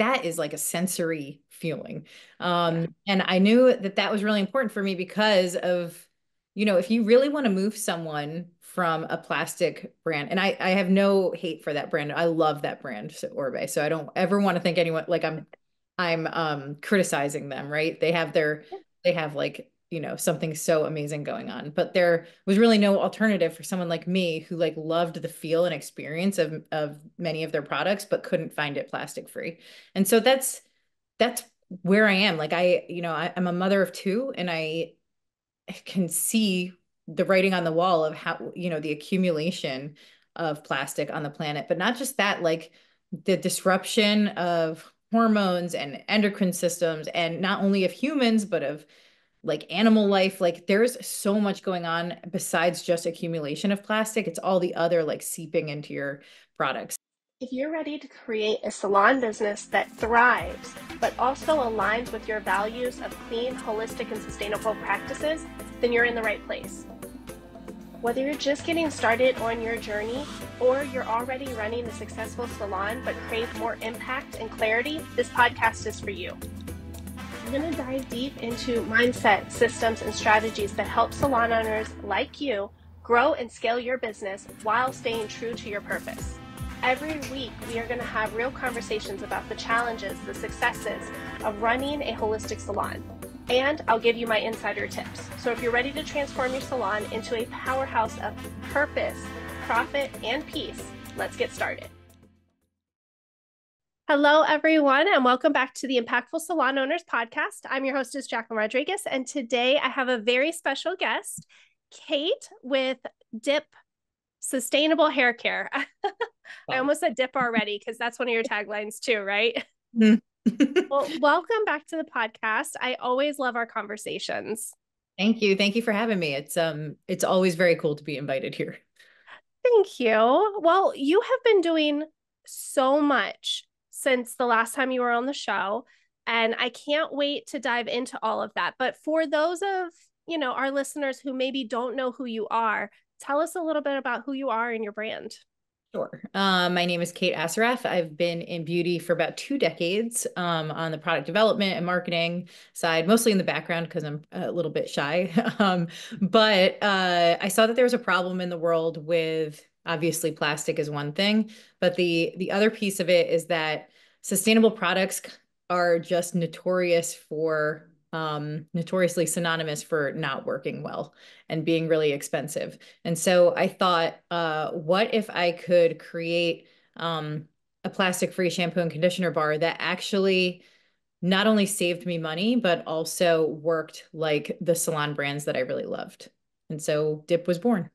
that is like a sensory feeling. And I knew that that was really important for me because of, if you really want to move someone from a plastic brand, and I have no hate for that brand. I love that brand, so Orbe. So I don't ever want to think anyone like I'm criticizing them, right? They have like, something so amazing going on. But there was really no alternative for someone like me who like loved the feel and experience of many of their products, but couldn't find it plastic free. And so that's where I am. Like I'm a mother of two, and I can see the writing on the wall of how, the accumulation of plastic on the planet. But not just that, like the disruption of hormones and endocrine systems, and not only of humans, but of like animal life. Like there's so much going on besides just accumulation of plastic. It's all the other like seeping into your products. If you're ready to create a salon business that thrives, but also aligns with your values of clean, holistic, and sustainable practices, then you're in the right place. Whether you're just getting started on your journey or you're already running a successful salon but crave more impact and clarity, this podcast is for you. I'm going to dive deep into mindset, systems, and strategies that help salon owners like you grow and scale your business while staying true to your purpose. Every week, we are going to have real conversations about the challenges, the successes of running a holistic salon. And I'll give you my insider tips. So if you're ready to transform your salon into a powerhouse of purpose, profit, and peace, let's get started. Hello, everyone, and welcome back to the Impactful Salon Owners Podcast. I'm your hostess, Jacqueline Rodriguez, and today I have a very special guest, Kate with Dip Sustainable Hair Care. I almost said dip already because that's one of your taglines too, right? Well, welcome back to the podcast. I always love our conversations. Thank you. Thank you for having me. It's always very cool to be invited here. Thank you. Well, you have been doing so much since the last time you were on the show, and I can't wait to dive into all of that. But for those of, our listeners who maybe don't know who you are, tell us a little bit about who you are and your brand. Sure. My name is Kate Assaraf. I've been in beauty for about 2 decades, on the product development and marketing side, mostly in the background because I'm a little bit shy. But I saw that there was a problem in the world with, obviously plastic is one thing, but the other piece of it is that sustainable products are just notoriously synonymous for not working well and being really expensive. And so I thought, what if I could create a plastic-free shampoo and conditioner bar that actually not only saved me money, but also worked like the salon brands that I really loved. And so Dip was born.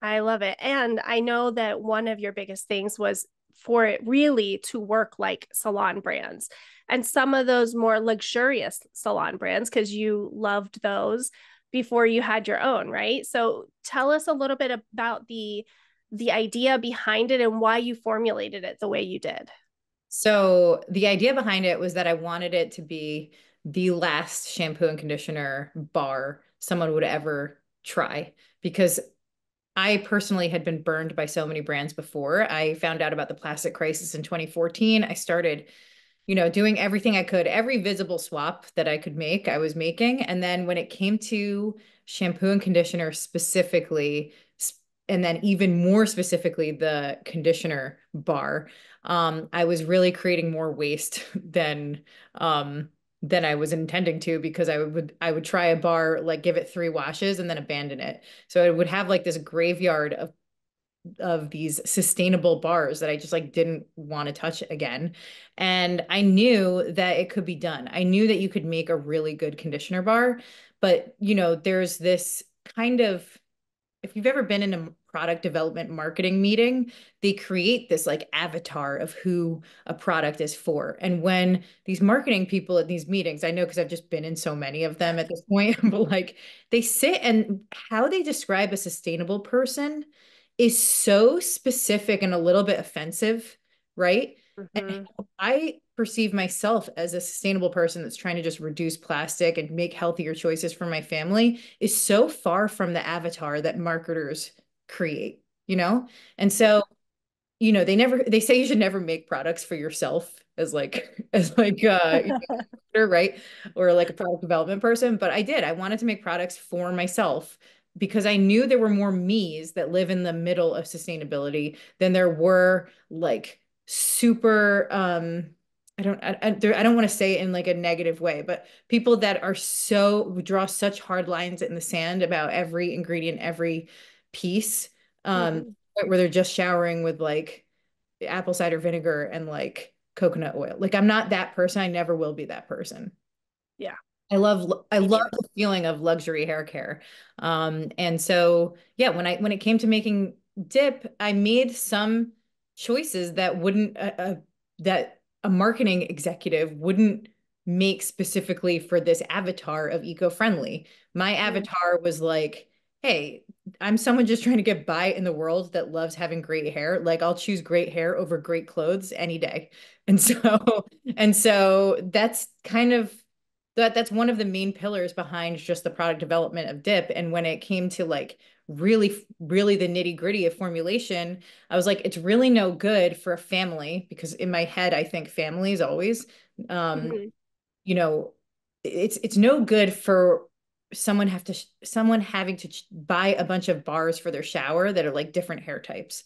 I love it. And I know that one of your biggest things was for it really to work like salon brands and some of those more luxurious salon brands, because you loved those before you had your own, right? So tell us a little bit about the idea behind it and why you formulated it the way you did. So the idea behind it was that I wanted it to be the last shampoo and conditioner bar someone would ever try, because I personally had been burned by so many brands before. I found out about the plastic crisis in 2014. I started, doing everything I could, every visible swap that I could make, I was making. And then when it came to shampoo and conditioner specifically, and then even more specifically, the conditioner bar, I was really creating more waste than I was intending to, because I would try a bar, like give it 3 washes and then abandon it. So it would have like this graveyard of these sustainable bars that I just like didn't want to touch again. And I knew that it could be done. I knew that you could make a really good conditioner bar, but there's this kind of, if you've ever been in a product development marketing meeting, they create this like avatar of who a product is for. And when these marketing people at these meetings, I know because I've just been in so many of them at this point, but like they sit, and how they describe a sustainable person is so specific and a little bit offensive, right? And I perceive myself as a sustainable person that's trying to just reduce plastic and make healthier choices for my family is so far from the avatar that marketers create. And so, they say you should never make products for yourself. as like right? Or like a product development person, but I did. I wanted to make products for myself because I knew there were more me's that live in the middle of sustainability than there were like super I don't want to say it in like a negative way, but people that are so draw such hard lines in the sand about every ingredient, every piece, Mhm. where they're just showering with like apple cider vinegar and like coconut oil. Like I'm not that person. I never will be that person. Yeah, I me love neither. the feeling of luxury hair care. And so yeah, when it came to making dip, I made some choices that wouldn't that a marketing executive wouldn't make specifically for this avatar of eco-friendly. My Mhm. avatar was like, hey, I'm someone just trying to get by in the world that loves having great hair. Like I'll choose great hair over great clothes any day. And so and so that's kind of that's one of the main pillars behind just the product development of dip. And when it came to like really the nitty gritty of formulation, I was like, it's really no good for a family because in my head I think families always um Mhm. you know, it's no good for someone having to buy a bunch of bars for their shower that are like different hair types,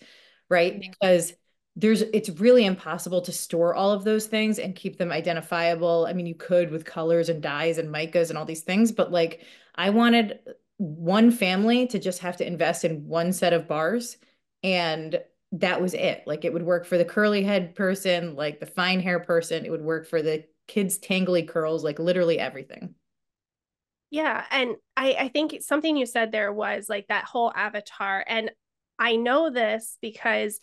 right? Yeah. Because it's really impossible to store all of those things and keep them identifiable. I mean, you could with colors and dyes and micas and all these things, but like I wanted one family to just have to invest in one set of bars and that was it. Like it would work for the curly head person, like the fine hair person. It would work for the kids' tangly curls, like literally everything. Yeah, and I think something you said there was like that whole avatar. And I know this because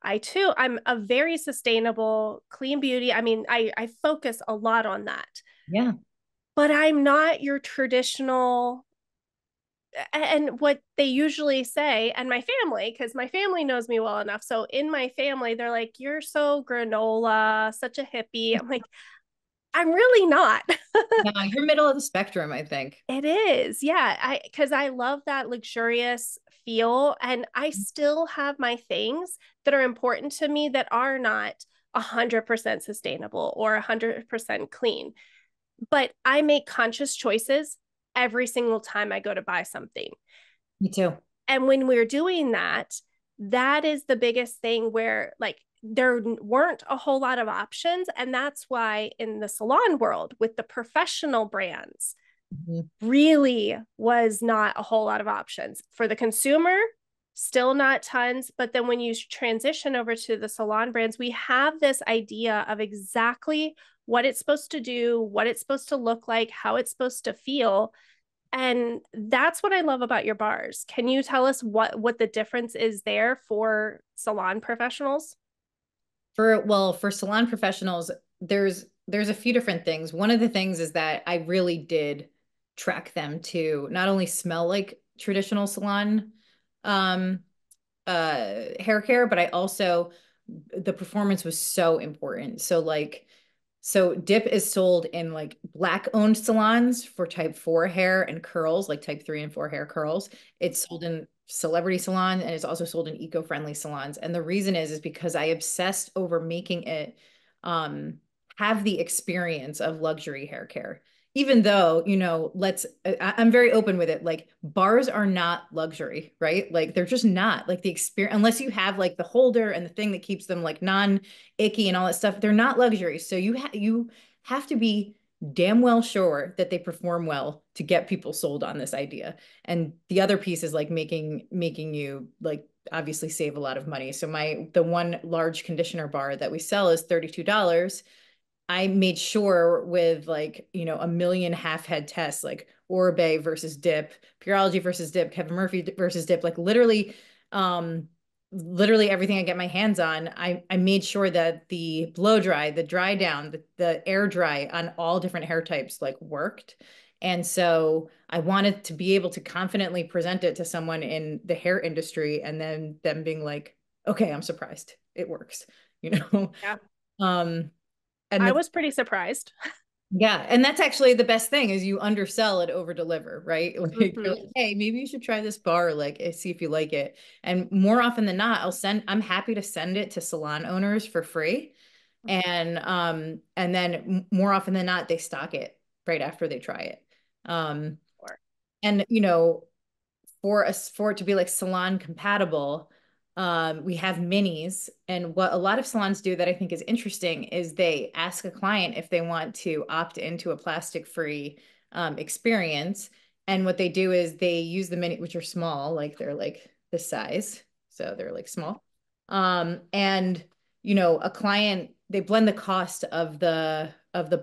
I'm a very sustainable, clean beauty. I mean, I focus a lot on that, Yeah. but I'm not your traditional and what they usually say, and my family, because my family knows me well enough. So in my family, they're like, "You're so granola, such a hippie." I'm like, I'm really not. No, you're middle of the spectrum, I think. It is. Yeah. Because I love that luxurious feel. And I still have my things that are important to me that are not 100% sustainable or 100% clean. But I make conscious choices every single time I go to buy something. Me too. And when we're doing that, that is the biggest thing where, like, there weren't a whole lot of options. And that's why in the salon world, with the professional brands, Mhm. really was not a whole lot of options for the consumer, still not tons. But then when you transition over to the salon brands, we have this idea of exactly what it's supposed to do, what it's supposed to look like, how it's supposed to feel. And that's what I love about your bars. Can you tell us what the difference is there for salon professionals? For salon professionals, there's a few different things. One of the things is that I really did track them to not only smell like traditional salon um hair care, but I also the performance was so important. So dip is sold in like black owned salons for type 4 hair and curls, like type 3 and 4 hair curls. It's sold in celebrity salons and it's also sold in eco-friendly salons. And the reason is because I obsessed over making it um have the experience of luxury hair care. Even though, I'm very open with it. Like bars are not luxury, right? Like they're just not like the experience, unless you have like the holder and the thing that keeps them like non-icky and all that stuff. They're not luxury. So you have to be damn well sure that they perform well to get people sold on this idea. And the other piece is like making you like obviously save a lot of money. So the one large conditioner bar that we sell is $32. I made sure with like, a million half head tests, like Oribe versus Dip, Pureology versus Dip, Kevin Murphy versus Dip, like um, literally everything I get my hands on, I made sure that the blow dry, the dry down, the air dry on all different hair types like worked. And so I wanted to be able to confidently present it to someone in the hair industry and then them being like, okay, I'm surprised. It works, you know? Yeah. Um, and I the was pretty surprised. yeah, and that's actually the best thing is you undersell and over deliver, right? Like you're Mm-hmm. like, hey, maybe you should try this bar, like see if you like it. And more often than not, I'm happy to send it to salon owners for free. And then more often than not, they stock it right after they try it. Um, Or and for it to be like salon compatible, we have minis. And what a lot of salons do that I think is interesting is they ask a client if they want to opt into a plastic-free experience. And what they do is they use the mini, which are small, like they're like this size, so they're like small. And a client, they blend the cost of the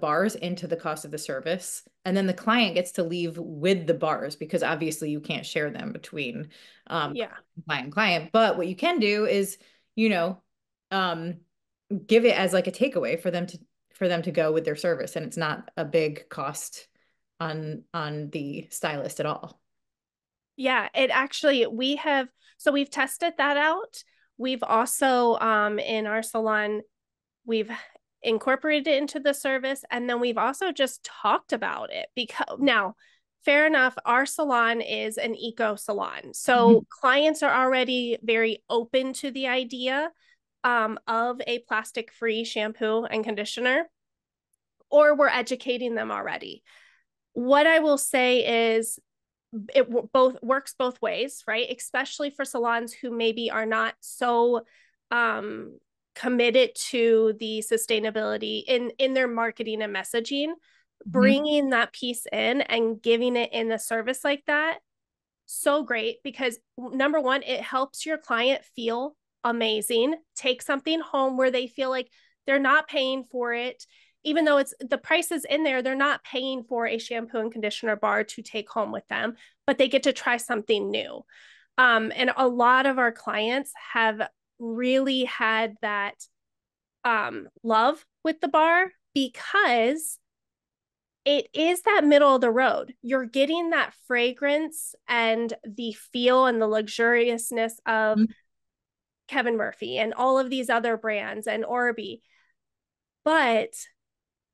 bars into the cost of the service. And then the client gets to leave with the bars because obviously you can't share them between yeah. client and client. But what you can do is, you know, um, give it as like a takeaway for them to go with their service. And it's not a big cost on the stylist at all. Yeah, it actually, we've tested that out. We've also, in our salon, we've incorporated it into the service. And then we've also just talked about it because now, fair enough, our salon is an eco salon. So clients are already very open to the idea of a plastic free shampoo and conditioner, or we're educating them already. What I will say is, it both works both ways, right? Especially for salons who maybe are not so um, committed to the sustainability in their marketing and messaging. Mhm. Bringing that piece in and giving it in a service like that, so great, because number one, it helps your client feel amazing, take something home where they feel like they're not paying for it. Even though it's the price is in there, they're not paying for a shampoo and conditioner bar to take home with them, but they get to try something new. And a lot of our clients have really had that love with the bar because it is that middle of the road. You're getting that fragrance and the feel and the luxuriousness of Kevin Murphy and all of these other brands and Orby, but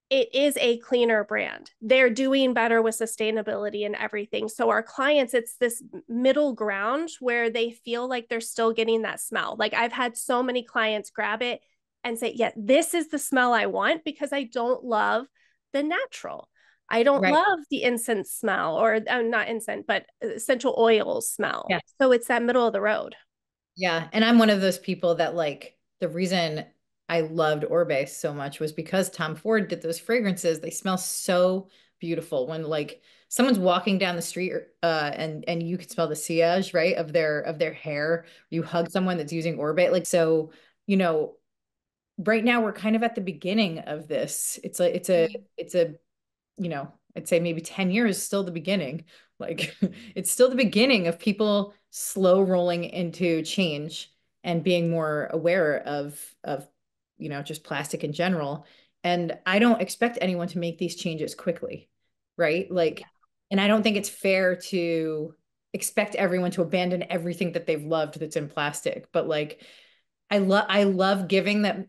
it is a cleaner brand. They're doing better with sustainability and everything. So our clients, it's this middle ground where they feel like they're still getting that smell. Like I've had so many clients grab it and say, yeah, this is the smell I want because I don't love the natural. I don't Right. love the incense smell or not incense, but essential oils smell. Yeah. So it's that middle of the road. Yeah. And I'm one of those people that like the reason I loved Orbe so much was because Tom Ford did those fragrances. They smell so beautiful when like someone's walking down the street and you can smell the sillage, right, of their hair. You hug someone that's using Orbe. Like so, you know, right now we're kind of at the beginning of this. It's a I'd say maybe 10 years is still the beginning. Like it's still the beginning of people slow rolling into change and being more aware of just plastic in general. And I don't expect anyone to make these changes quickly, right? Like, and I don't think it's fair to expect everyone to abandon everything that they've loved that's in plastic. But like I love giving that,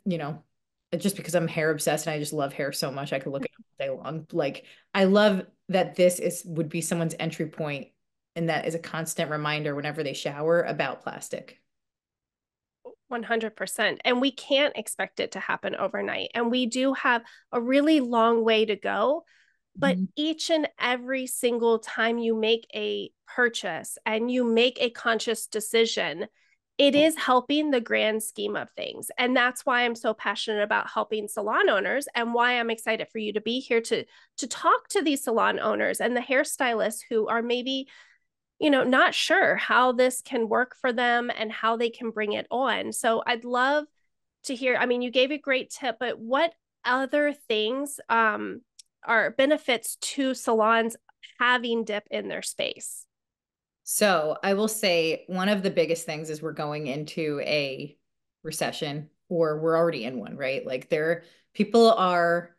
just because I'm hair obsessed and I just love hair so much, I could look at it all day long. Like I love that this is would be someone's entry point and that is a constant reminder whenever they shower about plastic. 100%. And we can't expect it to happen overnight. And we do have a really long way to go. But Mhm. each and every single time you make a purchase and you make a conscious decision, it is helping the grand scheme of things. And that's why I'm so passionate about helping salon owners and why I'm excited for you to be here to talk to these salon owners and the hairstylists who are maybe not sure how this can work for them and how they can bring it on. So I'd love to hear. I mean, you gave a great tip, but what other things are benefits to salons having dip in their space? So I will say one of the biggest things is we're going into a recession or we're already in one, right? Like people are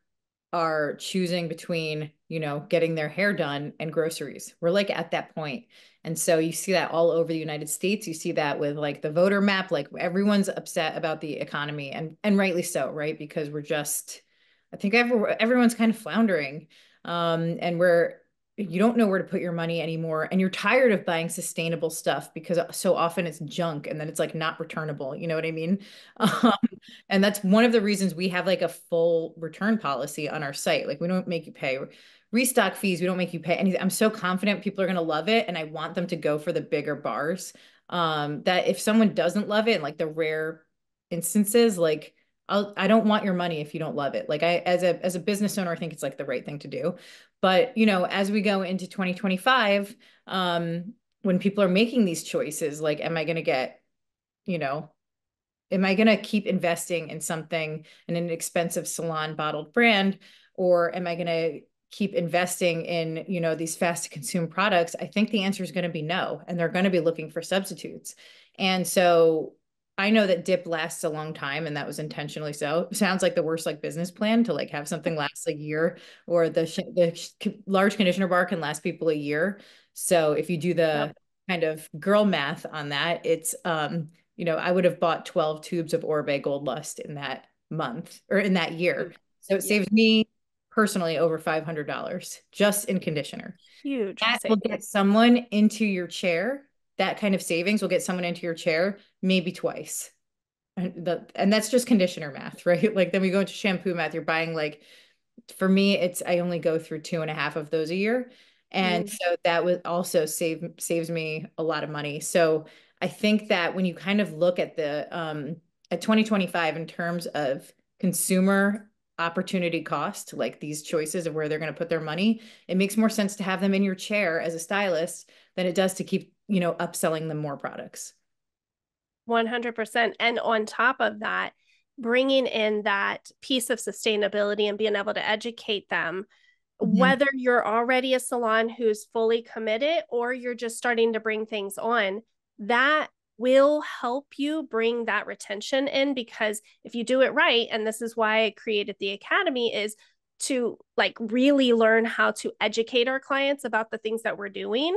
choosing between, getting their hair done and groceries. We're like at that point. And so you see that all over the United States. You see that with like the voter map, like everyone's upset about the economy and rightly so, right? Because I think everyone's kind of floundering. And you don't know where to put your money anymore, and you're tired of buying sustainable stuff because so often it's junk and then it's like not returnable. You know what I mean? Um, and that's one of the reasons we have like a full return policy on our site. Like we don't make you pay restock fees. We don't make you pay anything. I'm so confident people are going to love it, and I want them to go for the bigger bars. That if someone doesn't love it, like the rare instances, like I don't want your money if you don't love it. Like I, as a business owner, I think it's like the right thing to do. But, as we go into 2025, when people are making these choices, like, am I going to get, you know, am I going to keep investing in something in an expensive salon bottled brand, or am I going to keep investing in, these fast to consume products? I think the answer is going to be no, and they're going to be looking for substitutes. And so I know that dip lasts a long time, and that was intentionally so. Sounds like the worst like business plan to like have something last a year, or the large conditioner bar can last people a year. So if you do Yep. the kind of girl math on that, it's I would have bought 12 tubes of Oribe Gold Lust in that month or in that year. So it Yeah. saves me personally over $500 just in conditioner. Huge That will savings. get someone into your chair. That kind of savings will get someone into your chair maybe twice. And that's just conditioner math, right? Like then we go into shampoo math. You're buying like, for me, I only go through 2.5 of those a year. And Mm. so that would also saves me a lot of money. So I think that when you kind of look at the at 2025 in terms of consumer opportunity cost, like these choices of where they're going to put their money, it makes more sense to have them in your chair as a stylist than it does to keep, upselling them more products. 100%. And on top of that, bringing in that piece of sustainability and being able to educate them, Mhm. whether you're already a salon who's fully committed or you're just starting to bring things on, that will help you bring that retention in. Because if you do it right, and this is why I created the academy, is to like really learn how to educate our clients about the things that we're doing.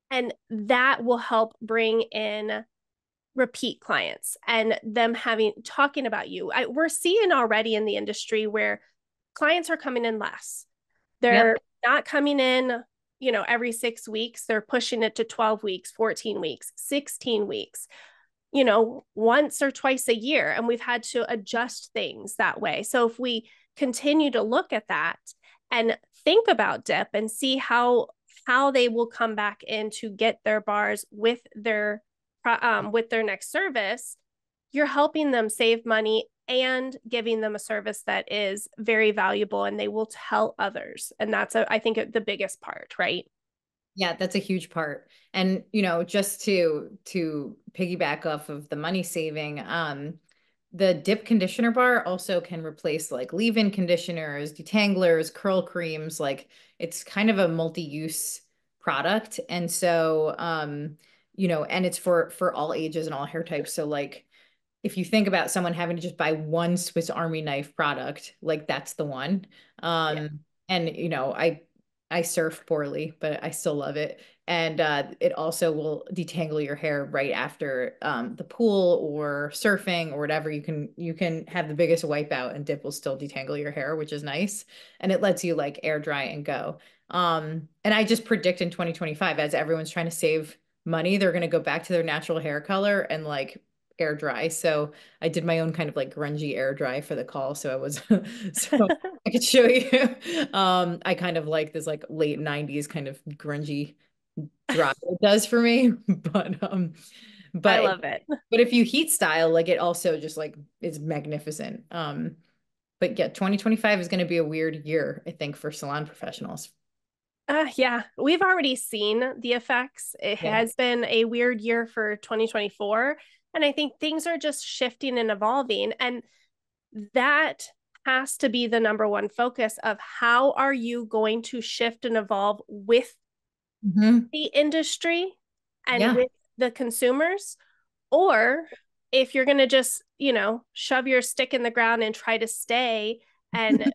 And that will help bring in repeat clients and them having talking about you. We're seeing already in the industry where clients are coming in less. Yep. They're not coming in, every 6 weeks. They're pushing it to 12 weeks, 14 weeks, 16 weeks, once or twice a year. And we've had to adjust things that way. So if we continue to look at that and think about dip and see how they will come back in to get their bars with their next service, you're helping them save money and giving them a service that is very valuable, and they will tell others. And that's, I think, the biggest part, right? Yeah, that's a huge part. And, just to piggyback off of the money saving, the dip conditioner bar also can replace like leave-in conditioners, detanglers, curl creams. Like it's kind of a multi-use product. And so, and it's for all ages and all hair types. So like if you think about someone having to just buy one Swiss Army knife product, like that's the one. Yeah. And I surf poorly, but I still love it. And it also will detangle your hair right after the pool or surfing or whatever. You can have the biggest wipeout and dip will still detangle your hair, which is nice. And it lets you like air dry and go. And I just predict in 2025, as everyone's trying to save money, they're going to go back to their natural hair color and like air dry. So I did my own kind of like grungy air dry for the call. So I was so I could show you. I kind of like this like late 90s kind of grungy dry it does for me. I But love it. but if you heat style, like it also just like is magnificent. But yeah, 2025 is going to be a weird year, I think, for salon professionals. Yeah, we've already seen the effects. It Yeah. has been a weird year for 2024. And I think things are just shifting and evolving. And that has to be the number one focus of how are you going to shift and evolve with Hmm. the industry and Yeah. with the consumers, or if you're going to just, shove your stick in the ground and try to stay, and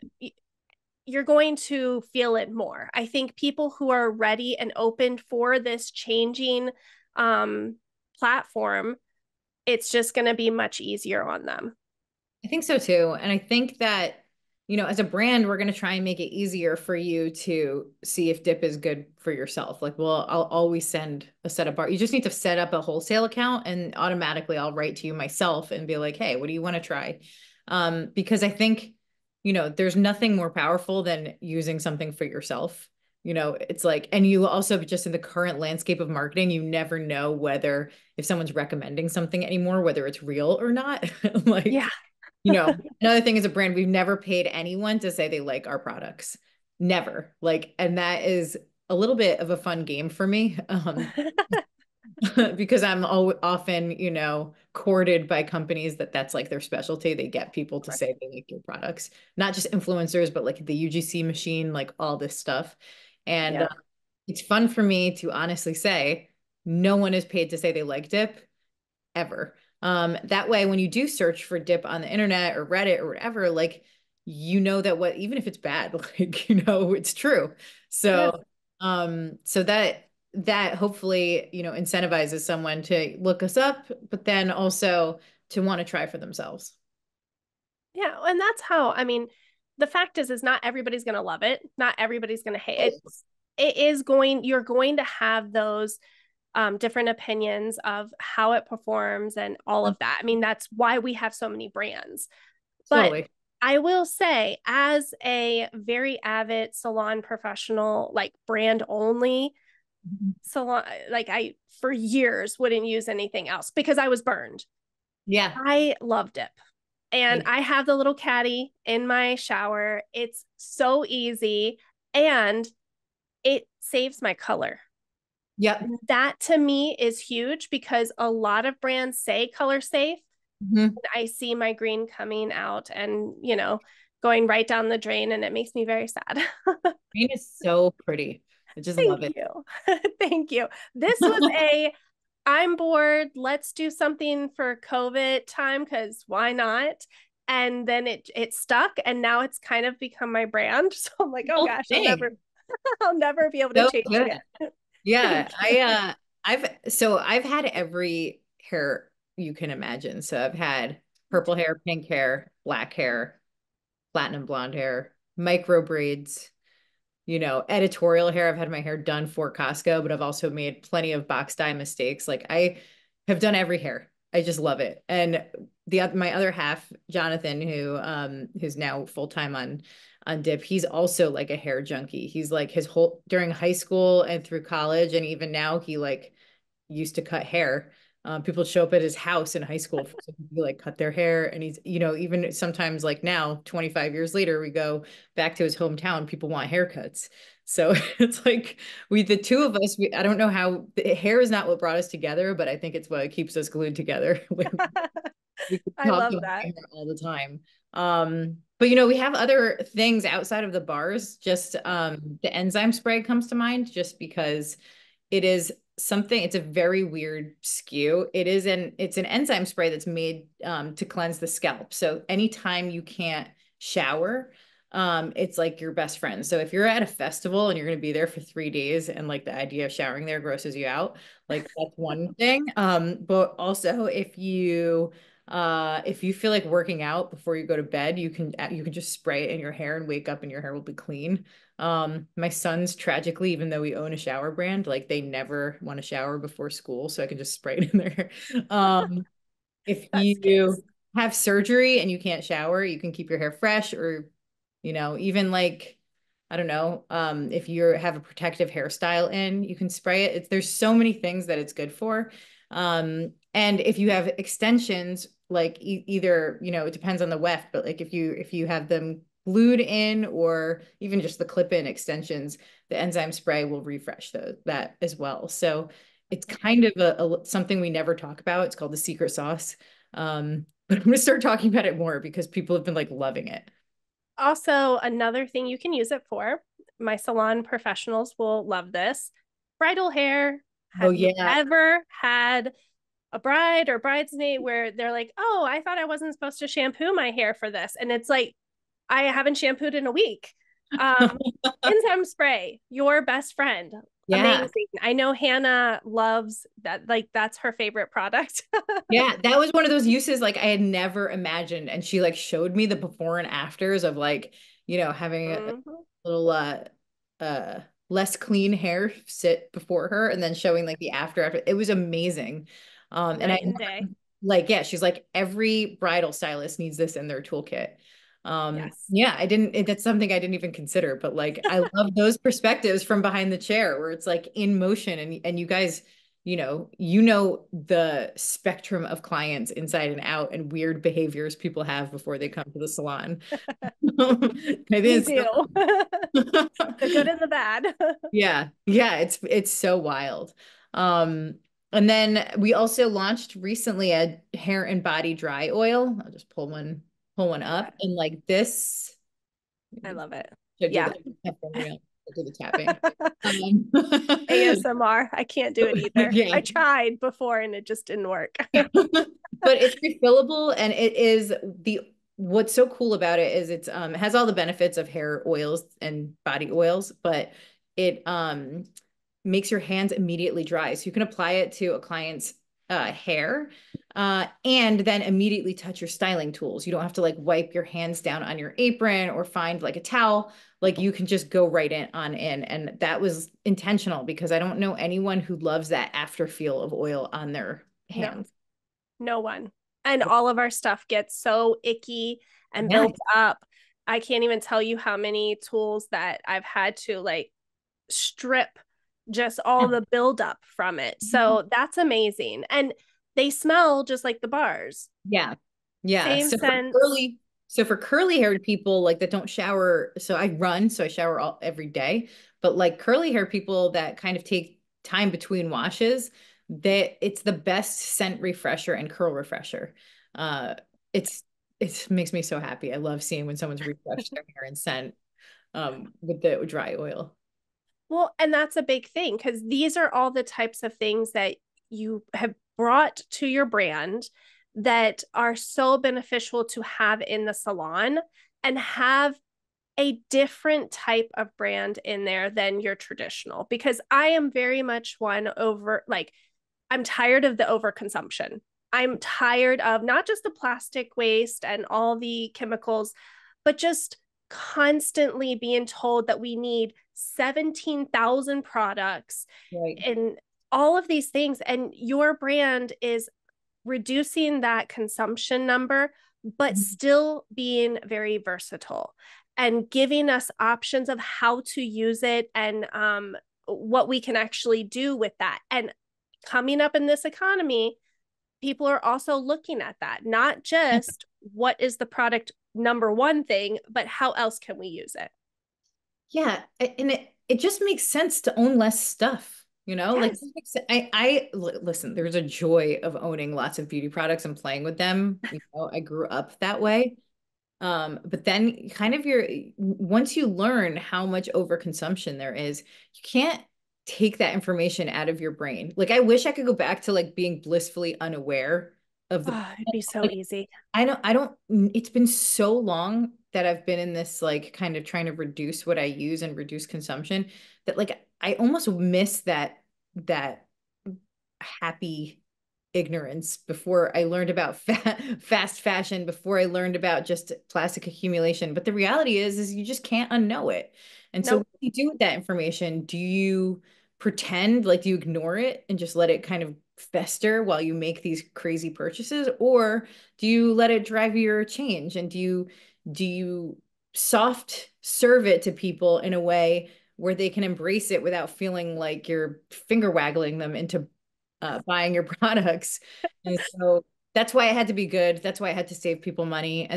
you're going to feel it more. I think people who are ready and open for this changing platform, it's just going to be much easier on them. I think so too. And I think that, as a brand, we're going to try and make it easier for you to see if dip is good for yourself. Like, well, I'll always send a set of bar. You just need to set up a wholesale account and automatically I'll write to you myself and be like, hey, what do you want to try? Because I think, there's nothing more powerful than using something for yourself. It's like, and you also just in the current landscape of marketing, you never know whether if someone's recommending something anymore, whether it's real or not. Like, Yeah. Another thing is a brand, we've never paid anyone to say they like our products. Never. Like, and that is a little bit of a fun game for me. Because I'm often, courted by companies that's like their specialty. They get people to say they like your products, not just influencers, but like the UGC machine, like all this stuff. And Yeah. it's fun for me to honestly say no one is paid to say they like dip ever. That way, when you do search for dip on the internet or Reddit or whatever, like, that even if it's bad, like, it's true. Yeah. So, so that hopefully, incentivizes someone to look us up, but then also to want to try for themselves. Yeah. And that's how, I mean, the fact is not everybody's going to love it. Not everybody's going to hate it. You're going to have those different opinions of how it performs and all of that. I mean, that's why we have so many brands. But Totally. I will say, as a very avid salon professional, like brand only salon, like I for years wouldn't use anything else because I was burned. Yeah. I love dip. And I have the little caddy in my shower. It's so easy and it saves my color. Yep. That to me is huge because a lot of brands say color safe. Mm-hmm. I see my green coming out and, going right down the drain, and it makes me very sad. Green is so pretty. I just love Thank it. you. Thank you. This was I'm bored. Let's do something for COVID time because why not? And then it stuck, and now it's kind of become my brand. So I'm like, oh gosh, I'll never be able to So change good. again. Yeah, I've had every hair you can imagine. So I've had purple hair, pink hair, black hair, platinum blonde hair, micro braids, editorial hair. I've had my hair done for Costco, but I've also made plenty of box dye mistakes. Like I have done every hair. I just love it. And my other half, Jonathan, who's now full-time on Dip, he's also like a hair junkie. He's like his whole during high school and through college, and even now he like used to cut hair. People show up at his house in high school for to like cut their hair. And he's, even sometimes like now, 25 years later, we go back to his hometown, people want haircuts. So it's like the two of us, I don't know how the hair is not what brought us together, but I think it's what keeps us glued together. We could I talk love about that. hair all the time. But we have other things outside of the bars. Just the enzyme spray comes to mind just because it is something, it's a very weird SKU. It's an enzyme spray that's made to cleanse the scalp. So anytime you can't shower, it's like your best friend. So if you're at a festival and you're going to be there for 3 days and like the idea of showering there grosses you out, like that's one thing. But also if you feel like working out before you go to bed, you can just spray it in your hair and wake up and your hair will be clean. My sons tragically, even though we own a shower brand, like they never want to shower before school, so I can just spray it in their hair. If That's kids. you have surgery and you can't shower, you can keep your hair fresh or, even like, I don't know, if you have a protective hairstyle in, you can spray it. There's so many things that it's good for. And if you have extensions, like either, it depends on the weft, but like if you have them glued in or even just the clip-in extensions, the enzyme spray will refresh that as well. So it's kind of something we never talk about. It's called the secret sauce. But I'm gonna start talking about it more because people have been like loving it. Also, another thing you can use it for, my salon professionals will love this. Bridal hair. Oh Have you yeah. ever had a bride or bridesmaid where they're like, oh, I thought I wasn't supposed to shampoo my hair for this? And it's like, I haven't shampooed in a week. Um, enzyme spray, your best friend. Yeah. Amazing. I know Hannah loves that. Like that's her favorite product. Yeah, that was one of those uses like I had never imagined. And she like showed me the before and afters of like, having a Mhm. little uh less clean hair sit before her and then showing like the after. It was amazing. And I Night and day. like, yeah, she's like every bridal stylist needs this in their toolkit. Yes. Yeah, that's something I didn't even consider, but like I love those perspectives from behind the chair where it's like in motion and you guys the spectrum of clients inside and out and weird behaviors people have before they come to the salon. I think We it's do. The good and the bad. yeah, yeah, it's so wild. Um, and then we also launched recently a hair and body dry oil. I'll just pull one Love up it. and like this. I love it. Should do Yeah. the tapping. Um, ASMR. I can't do it either. yeah. I tried before and it just didn't work. But it's refillable and it is what's so cool about it is it has all the benefits of hair oils and body oils, but it makes your hands immediately dry. So you can apply it to a client's hair and then immediately touch your styling tools. You don't have to like wipe your hands down on your apron or find like a towel. Like you can just go right in. And that was intentional because I don't know anyone who loves that after feel of oil on their No, hands. no one. And all of our stuff gets so icky and Yeah. built up. I can't even tell you how many tools that I've had to like strip just all the buildup from it. So that's amazing. And they smell just like the bars. Yeah. Yeah. Same So for sense. curly haired people like that don't shower, so I run, so I shower every day. But like curly hair people that kind of take time between washes, that it's the best scent refresher and curl refresher. Uh it's it makes me so happy. I love seeing when someone's refreshed their hair and scent with the dry oil. Well, and that's a big thing because these are all the types of things that you have brought to your brand that are so beneficial to have in the salon and have a different type of brand in there than your traditional. Because I am very much one over, like, I'm tired of the overconsumption. I'm tired of not just the plastic waste and all the chemicals, but just constantly being told that we need 17,000 products Right. and all of these things. And your brand is reducing that consumption number, but still being very versatile and giving us options of how to use it and what we can actually do with that. And coming up in this economy, people are also looking at that, not just what is the product number one thing, but how else can we use it? Yeah, and it just makes sense to own less stuff, like Yes. listen, there's a joy of owning lots of beauty products and playing with them. I grew up that way. But then kind of once you learn how much overconsumption there is, you can't take that information out of your brain. Like I wish I could go back to like being blissfully unaware of the Oh, it'd be so like easy. I don't it's been so long that I've been in this like kind of trying to reduce what I use and reduce consumption that like I almost miss that happy ignorance before I learned about fast fashion, before I learned about just plastic accumulation. But the reality is you just can't unknow it. And so what Nope. do you do with that information? Do you pretend like do you ignore it and just let it kind of fester while you make these crazy purchases? Or do you let it drive your change? And do you soft serve it to people in a way where they can embrace it without feeling like you're finger waggling them into buying your products. And so that's why it had to be good. That's why I had to save people money.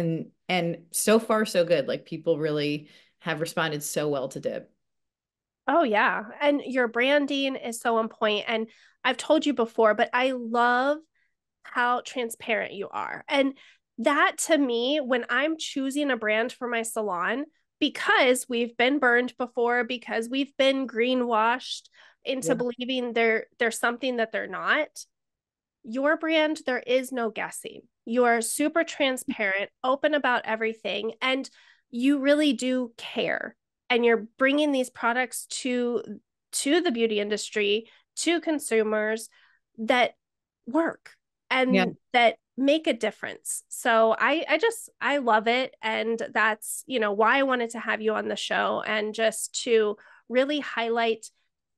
And so far so good. Like people really have responded so well to Dip. Oh, yeah. And your branding is so on point. And I've told you before, but I love how transparent you are. And that to me, when I'm choosing a brand for my salon, because we've been burned before, because we've been greenwashed into Yeah. believing there's something that they're not, your brand, there is no guessing. You're super transparent, open about everything, and you really do care. And you're bringing these products to the beauty industry, to consumers that work Yeah. and that make a difference. So I love it. And that's, why I wanted to have you on the show, and just to really highlight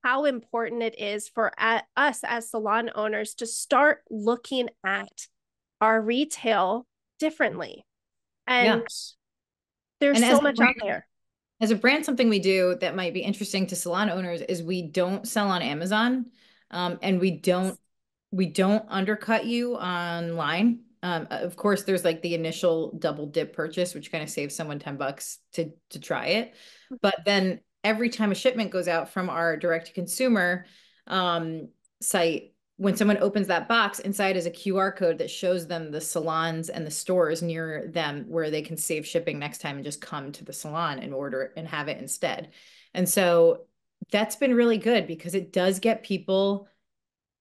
how important it is for us as salon owners to start looking at our retail differently. Yeah. And there's And as so a much brand, out there. as a brand, something we do that might be interesting to salon owners is we don't sell on Amazon, and we don't undercut you online. Of course, there's like the initial double dip purchase, which kind of saves someone $10 to try it. But then every time a shipment goes out from our direct to consumer site, when someone opens that box, inside is a QR code that shows them the salons and the stores near them where they can save shipping next time and just come to the salon and order and have it instead. And so that's been really good because it does get people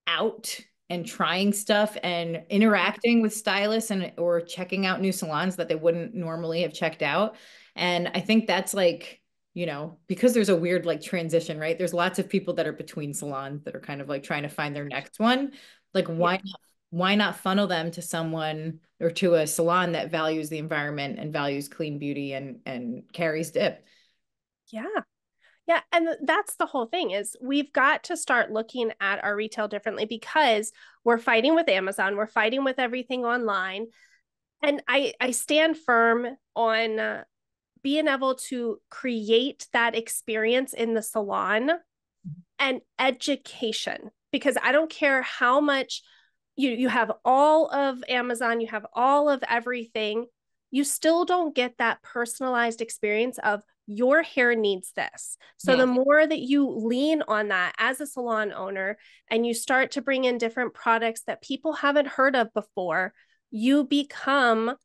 out and trying stuff and interacting with stylists and or checking out new salons that they wouldn't normally have checked out. And I think that's like, because there's a weird like transition, right? There's lots of people that are between salons that are kind of like trying to find their next one. Like Yeah. why not funnel them to someone or to a salon that values the environment and values clean beauty and carries dip? Yeah. Yeah, and that's the whole thing is we've got to start looking at our retail differently, because we're fighting with Amazon, we're fighting with everything online. And I stand firm on being able to create that experience in the salon and education, because I don't care how much you have all of Amazon, you have all of everything, you still don't get that personalized experience of your hair needs this. So the Yeah. more that you lean on that as a salon owner and you start to bring in different products that people haven't heard of before, you become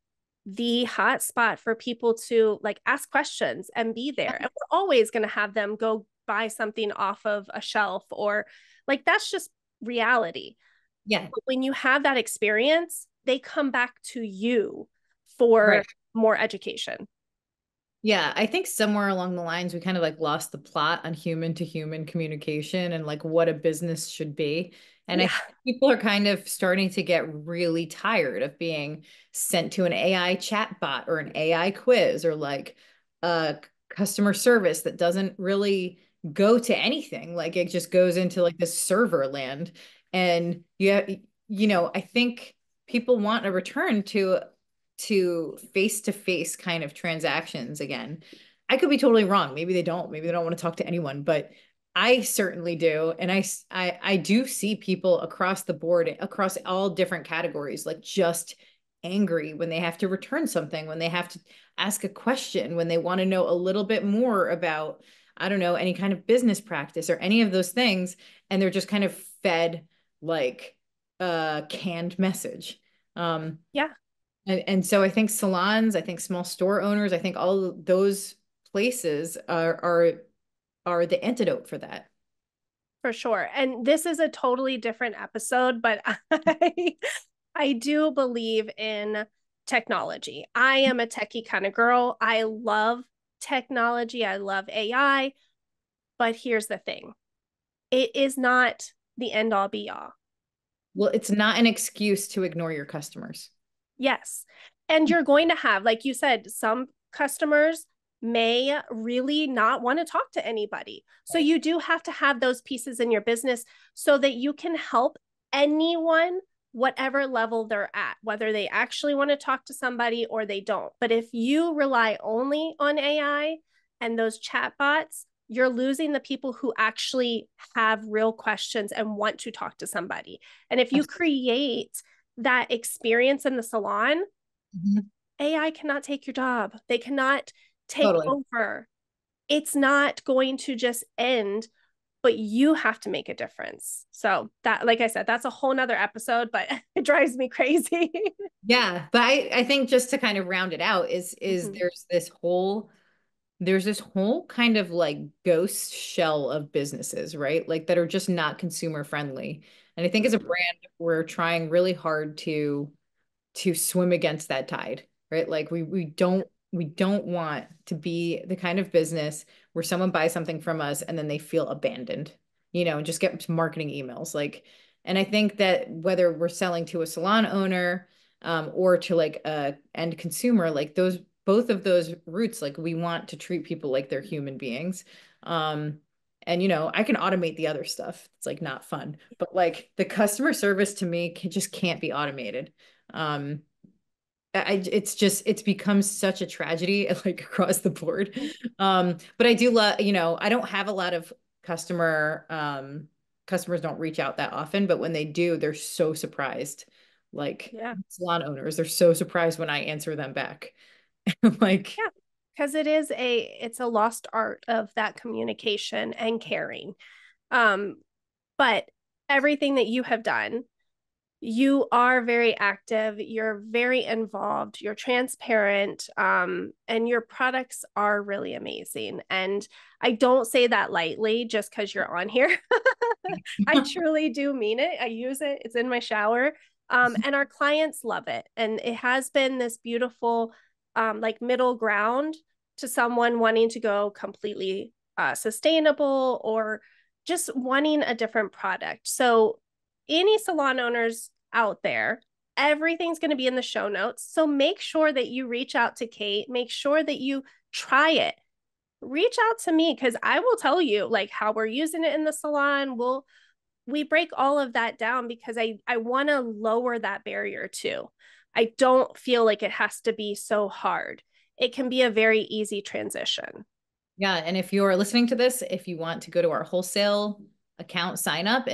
the hot spot for people to like ask questions and be there. And we're always going to have them go buy something off of a shelf, or like that's just reality. Yeah. But when you have that experience, they come back to you for Right. more education. Yeah, I think somewhere along the lines we kind of like lost the plot on human to human communication and like what a business should be. And I Yeah. think people are kind of starting to get really tired of being sent to an AI chat bot or an AI quiz or like a customer service that doesn't really go to anything. Like it just goes into like this server land. And I think people want a return to face-to-face kind of transactions again. I could be totally wrong. Maybe they don't. Maybe they don't want to talk to anyone, but I certainly do. And I do see people across the board, across all different categories, like just angry when they have to return something, when they have to ask a question, when they want to know a little bit more about, I don't know, any kind of business practice or any of those things. And they're just kind of fed like a canned message. Um, Yeah. and so I think salons, I think small store owners, I think all of those places are the antidote for that. For sure. And this is a totally different episode, but I do believe in technology. I am a techie kind of girl. I love technology. I love AI. But here's the thing, it is not the end all be all. Well, it's not an excuse to ignore your customers. Yes. And you're going to have, like you said, some customers may really not want to talk to anybody. So you do have to have those pieces in your business so that you can help anyone, whatever level they're at, whether they actually want to talk to somebody or they don't. But if you rely only on AI and those chat bots, you're losing the people who actually have real questions and want to talk to somebody. And if you create that experience in the salon, Mhm. AI cannot take your job. They cannot take Totally. over. It's not going to just end, but you have to make a difference. So that, like I said, that's a whole nother episode, but it drives me crazy. Yeah, but I think just to kind of round it out is Mhm. there's this whole kind of like ghost shell of businesses, right? Like that are just not consumer friendly. And I think as a Mhm. brand, we're trying really hard to swim against that tide, right? Like we don't want to be the kind of business where someone buys something from us and then they feel abandoned. and just get marketing emails. Like, and I think that whether we're selling to a salon owner, or to like a end consumer, like both of those routes, like we want to treat people like they're human beings. And I can automate the other stuff. It's like not fun, but like the customer service to me just can't be automated. Um, it's become such a tragedy like across the board. But I do love, I don't have a lot of customers don't reach out that often, but when they do, they're so surprised. Like Yeah. salon owners, they're so surprised when I answer them back. Like, Yeah. Because it's a lost art of that communication and caring. But everything that you have done, you are very active, you're very involved, you're transparent, and your products are really amazing. And I don't say that lightly just because you're on here. I truly do mean it. I use it, it's in my shower. And our clients love it. And it has been this beautiful, like middle ground to someone wanting to go completely sustainable or just wanting a different product. So any salon owners out there, everything's going to be in the show notes. So make sure that you reach out to Kate, make sure that you try it. Reach out to me because I will tell you like how we're using it in the salon. We break all of that down because I want to lower that barrier too. I don't feel like it has to be so hard. It can be a very easy transition. yeah. And if you're listening to this, if you want to go to our wholesale account, sign up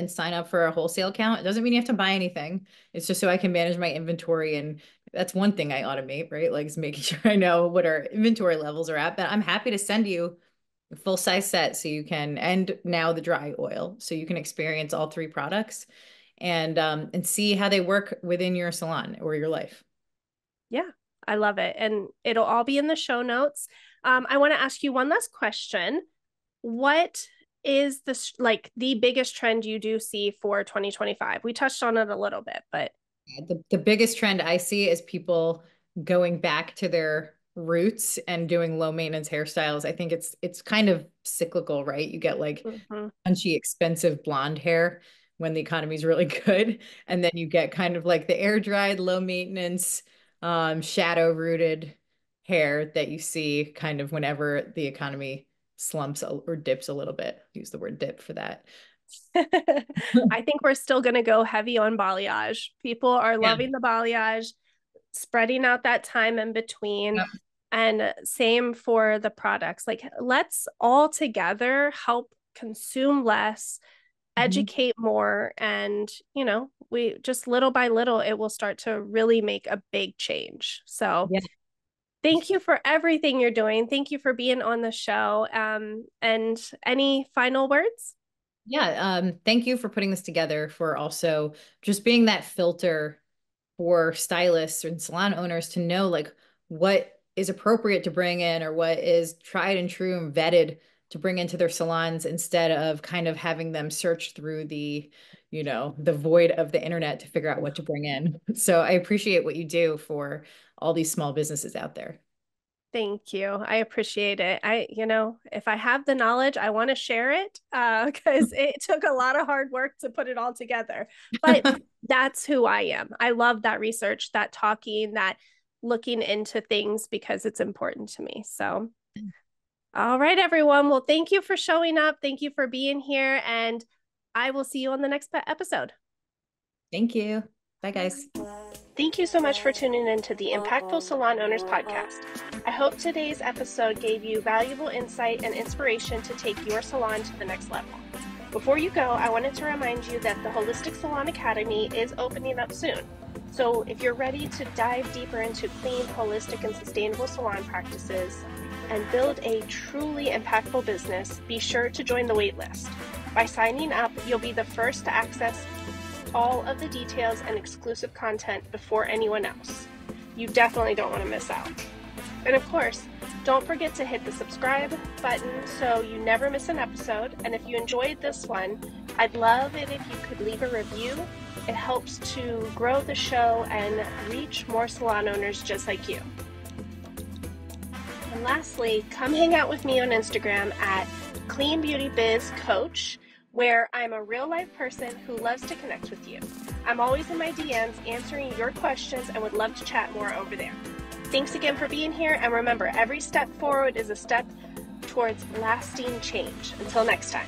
for a wholesale account. It doesn't mean you have to buy anything. It's just so I can manage my inventory. And that's one thing I automate, right? Like is making sure I know what our inventory levels are at. But I'm happy to send you a full size set so you can, and now the dry oil, so you can experience all three products and see how they work within your salon or your life. Yeah, I love it. And it'll all be in the show notes. I want to ask you one last question. What is the biggest trend you do see for 2025? We touched on it a little bit, but The biggest trend I see is people going back to their roots and doing low maintenance hairstyles. I think it's kind of cyclical, right? You get like punchy, expensive blonde hair when the economy is really good, and then you get kind of like the air dried, low maintenance, shadow rooted hair that you see kind of whenever the economy slumps or dips a little bit. Use the word dip for that. I think we're still going to go heavy on balayage. People are Yeah. loving the balayage, spreading out that time in between. Yep. And same for the products. Like, let's all together help consume less, educate more. And, we just little by little, it will start to really make a big change. So, Yeah. thank you for everything you're doing. Thank you for being on the show. And any final words? Yeah, thank you for putting this together, for also just being that filter for stylists and salon owners to know like what is appropriate to bring in or what is tried and true and vetted to bring into their salons instead of kind of having them search through the void of the internet to figure out what to bring in. So I appreciate what you do for all these small businesses out there. Thank you. I appreciate it. If I have the knowledge, I want to share it because it took a lot of hard work to put it all together. But that's who I am. I love that research, that talking, that looking into things because it's important to me. So, all right, everyone. Well, thank you for showing up. Thank you for being here. And I will see you on the next episode. Thank you. Bye, guys. Thank you so much for tuning in to the Impactful Salon Owners Podcast. I hope today's episode gave you valuable insight and inspiration to take your salon to the next level. Before you go, I wanted to remind you that the Holistic Salon Academy is opening up soon. So if you're ready to dive deeper into clean, holistic, and sustainable salon practices and build a truly impactful business, be sure to join the waitlist. By signing up, you'll be the first to access all of the details and exclusive content before anyone else. You definitely don't want to miss out. And of course, don't forget to hit the subscribe button so you never miss an episode. And if you enjoyed this one, I'd love it if you could leave a review. It helps to grow the show and reach more salon owners just like you. And lastly, come hang out with me on Instagram at Clean Beauty Biz Coach, where I'm a real life person who loves to connect with you. I'm always in my DMs answering your questions and would love to chat more over there. Thanks again for being here, and remember, every step forward is a step towards lasting change. Until next time.